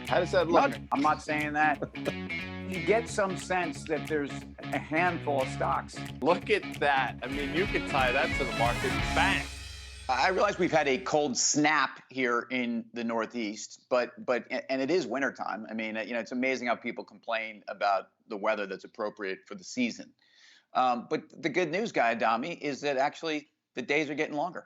How does that look? I'm not saying that. You get some sense that there's a handful of stocks. Look at that. I mean, you could tie that to the market. Bang. I realize we've had a cold snap here in the Northeast, but it is wintertime. I mean, it's amazing how people complain about the weather that's appropriate for the season. But the good news, Guy Adami, is that actually the days are getting longer.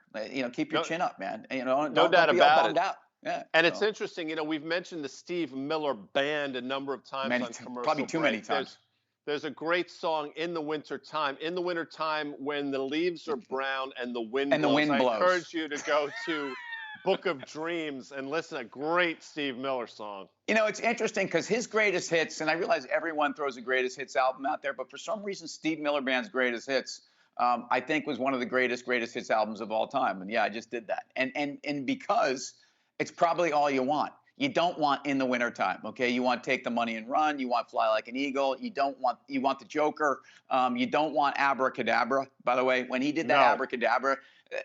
Keep your chin up, man. No Don't doubt be all about bummed it. out. Yeah, And it's interesting, we've mentioned the Steve Miller Band a number of times on commercial probably too many times. There's a great song in the wintertime. In the wintertime, when the leaves are brown and the wind blows. I encourage you to go to Book of Dreams and listen to a great Steve Miller song. It's interesting because his greatest hits, and I realize everyone throws a greatest hits album out there, but for some reason, Steve Miller Band's greatest hits, I think, was one of the greatest hits albums of all time. And yeah, I just did that. And because it's probably all you want. You don't want In the Wintertime, okay? You want Take the Money and Run. You want Fly Like an Eagle. You want The Joker. You don't want Abracadabra. By the way, when he did that Abracadabra,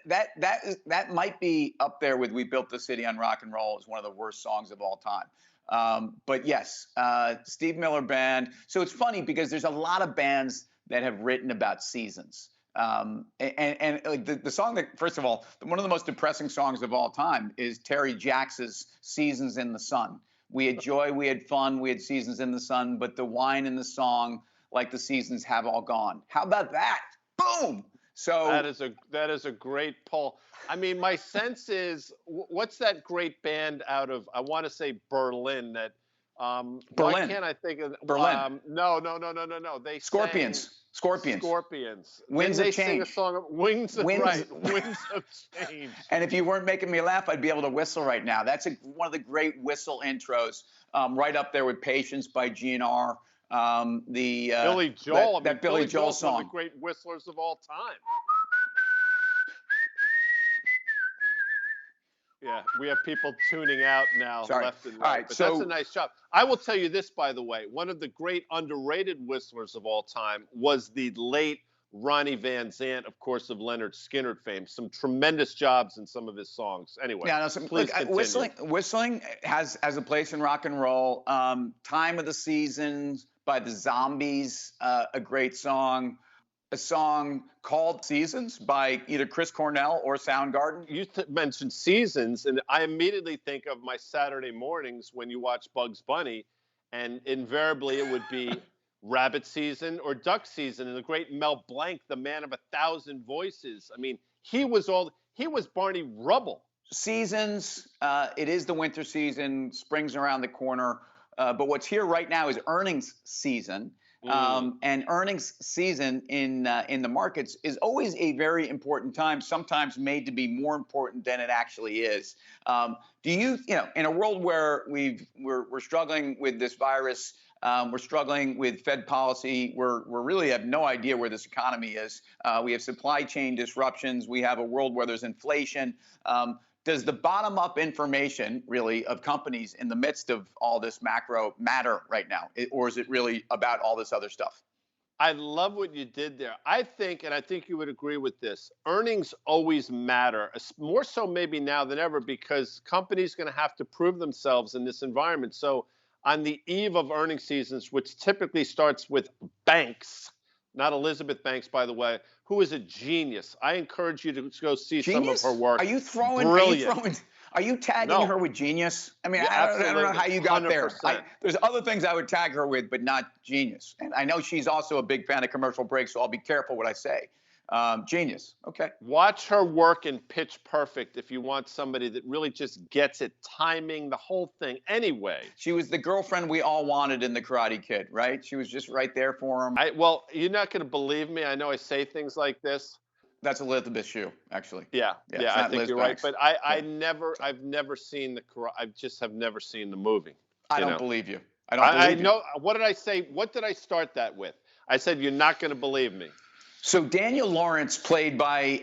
that might be up there with We Built the City on Rock and Roll as one of the worst songs of all time. But yes, Steve Miller Band. So it's funny because there's a lot of bands that have written about seasons. The song that, first of all, one of the most depressing songs of all time is Terry Jacks's Seasons in the Sun. We had joy, we had fun, we had seasons in the sun, but the wine in the song, like the seasons have all gone. How about that? Boom! So that is a great pull. I mean, my sense is, what's that great band out of, I want to say Berlin, that Berlin. Why can't I think of Berlin? No. They Scorpions. Winds of Change. Sing a song of Winds of Change. And if you weren't making me laugh, I'd be able to whistle right now. That's one of the great whistle intros, right up there with Patience by GNR. Billy Joel. That Billy Joel song. One of the great whistlers of all time. Yeah, we have people tuning out now left and right. All right, but that's a nice job. I will tell you this, by the way. One of the great underrated whistlers of all time was the late Ronnie Van Zant, of course, of Leonard Skinner fame. Some tremendous jobs in some of his songs. Anyway, please continue. Whistling has a place in rock and roll. Time of the Seasons by the Zombies, a great song. A song called Seasons by either Chris Cornell or Soundgarden. You mentioned Seasons, and I immediately think of my Saturday mornings when you watch Bugs Bunny, and invariably it would be Rabbit Season or Duck Season. And the great Mel Blanc, the man of 1,000 voices. I mean, he was Barney Rubble. Seasons, it is the winter season, spring's around the corner. But what's here right now is earnings season. And earnings season in the markets is always a very important time, sometimes made to be more important than it actually is. Do you in a world where we're struggling with this virus, we're struggling with Fed policy, we really have no idea where this economy is. We have supply chain disruptions. We have a world where there's inflation. Does the bottom-up information, really, of companies in the midst of all this macro matter right now? Or is it really about all this other stuff? I love what you did there. I think you would agree with this, earnings always matter, more so maybe now than ever, because companies are going to have to prove themselves in this environment. So on the eve of earnings seasons, which typically starts with Banks, not Elizabeth Banks, by the way, who is a genius. I encourage you to go see some of her work. Are you tagging her with genius? I mean, Yeah, I don't know how you got 100%. there. There's other things I would tag her with, but not genius. And I know she's also a big fan of commercial breaks, so I'll be careful what I say. Genius. Okay. Watch her work in Pitch Perfect if you want somebody that really just gets it, timing, the whole thing. Anyway. She was the girlfriend we all wanted in The Karate Kid, right? She was just right there for him. Well, you're not going to believe me. I know I say things like this. That's Elizabeth Shue, actually. Yeah, I think you're right. But I've never seen have never seen the movie. I don't believe you. I know. What did I say? What did I start that with? I said, you're not going to believe me. So Daniel Lawrence, played by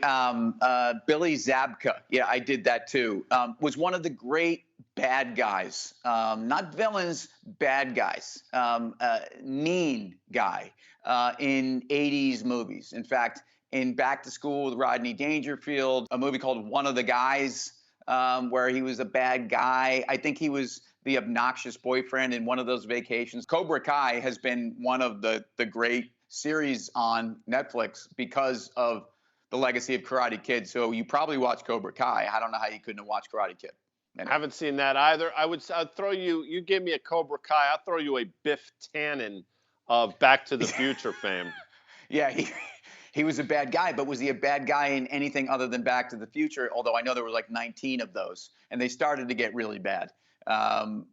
Billy Zabka, yeah, I did that too, was one of the great bad guys, not villains, bad guys, mean guy in 80s movies. In fact, in Back to School with Rodney Dangerfield, a movie called One of the Guys, where he was a bad guy. I think he was the obnoxious boyfriend in one of those vacations. Cobra Kai has been one of the great series on Netflix because of the legacy of Karate Kid. So you probably watched Cobra Kai. I don't know how you couldn't have watched Karate Kid. I haven't seen that either. I'd throw you. You give me a Cobra Kai, I'll throw you a Biff Tannen of Back to the Future fame. Yeah, he was a bad guy, but was he a bad guy in anything other than Back to the Future? Although I know there were like 19 of those, and they started to get really bad. And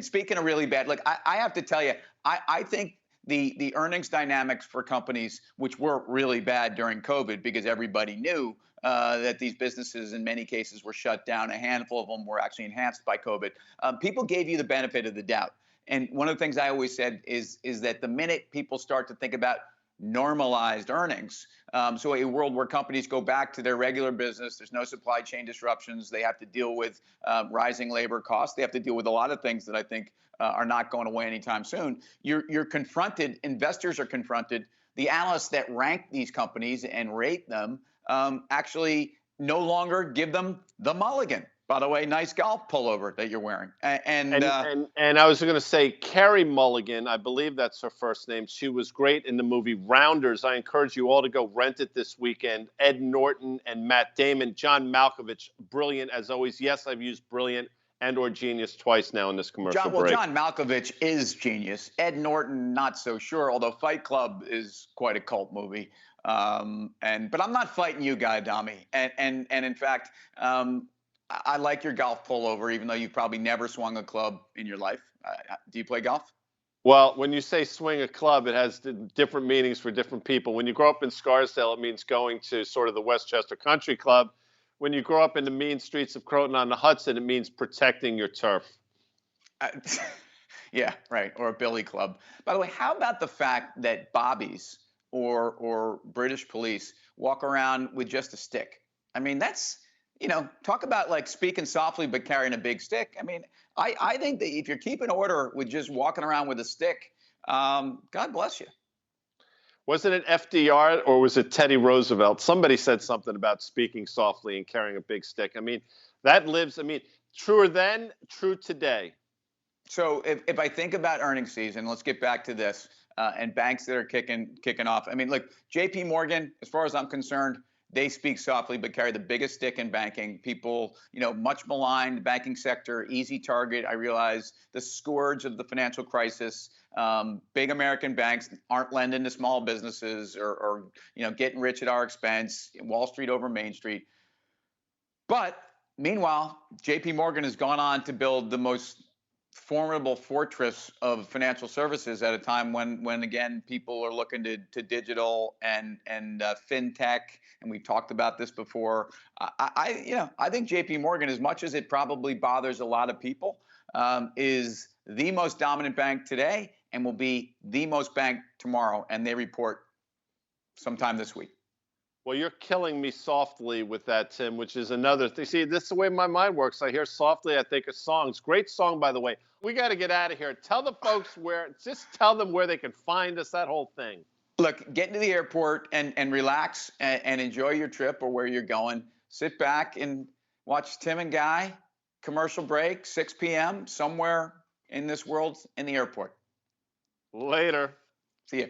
speaking of really bad, look, I have to tell you, I think the earnings dynamics for companies, which were really bad during COVID because everybody knew that these businesses in many cases were shut down. A handful of them were actually enhanced by COVID. People gave you the benefit of the doubt. And one of the things I always said is that the minute people start to think about normalized earnings, so a world where companies go back to their regular business, there's no supply chain disruptions, they have to deal with rising labor costs, they have to deal with a lot of things that I think are not going away anytime soon. You're confronted, investors are confronted, the analysts that rank these companies and rate them actually no longer give them the mulligan. By the way, nice golf pullover that you're wearing. And I was going to say Carrie Mulligan, I believe that's her first name. She was great in the movie Rounders. I encourage you all to go rent it this weekend. Ed Norton and Matt Damon, John Malkovich, brilliant as always. Yes, I've used brilliant and or genius twice now in this commercial break. John Malkovich is genius. Ed Norton, not so sure. Although Fight Club is quite a cult movie. But I'm not fighting you, Guy Adami. And in fact. I like your golf pullover, even though you've probably never swung a club in your life. Do you play golf? Well, when you say swing a club, it has different meanings for different people. When you grow up in Scarsdale, it means going to sort of the Westchester Country Club. When you grow up in the mean streets of Croton on the Hudson, it means protecting your turf. Yeah, right. Or a billy club. By the way, how about the fact that bobbies or British police walk around with just a stick? I mean, that's... talk about like speaking softly but carrying a big stick. I mean, I think that if you're keeping order with just walking around with a stick, God bless you. Wasn't it FDR or was it Teddy Roosevelt? Somebody said something about speaking softly and carrying a big stick. I mean, that lives, truer then, true today. So if I think about earnings season, let's get back to this, and banks that are kicking off. I mean, look, JP Morgan, as far as I'm concerned, they speak softly but carry the biggest stick in banking. People, much maligned, banking sector, easy target. I realize the scourge of the financial crisis. Big American banks aren't lending to small businesses or getting rich at our expense. Wall Street over Main Street. But meanwhile, JP Morgan has gone on to build the most formidable fortress of financial services at a time when again people are looking to digital and fintech, and we've talked about this before. I think JP Morgan, as much as it probably bothers a lot of people, is the most dominant bank today and will be the most bank tomorrow, and they report sometime this week. Well, you're killing me softly with that, Tim, which is another thing. See, this is the way my mind works. I hear softly, I think of songs. Great song, by the way. We got to get out of here. Tell the folks just tell them where they can find us, that whole thing. Look, get into the airport and relax and enjoy your trip or where you're going. Sit back and watch Tim and Guy, commercial break, 6 p.m., somewhere in this world in the airport. Later. See you.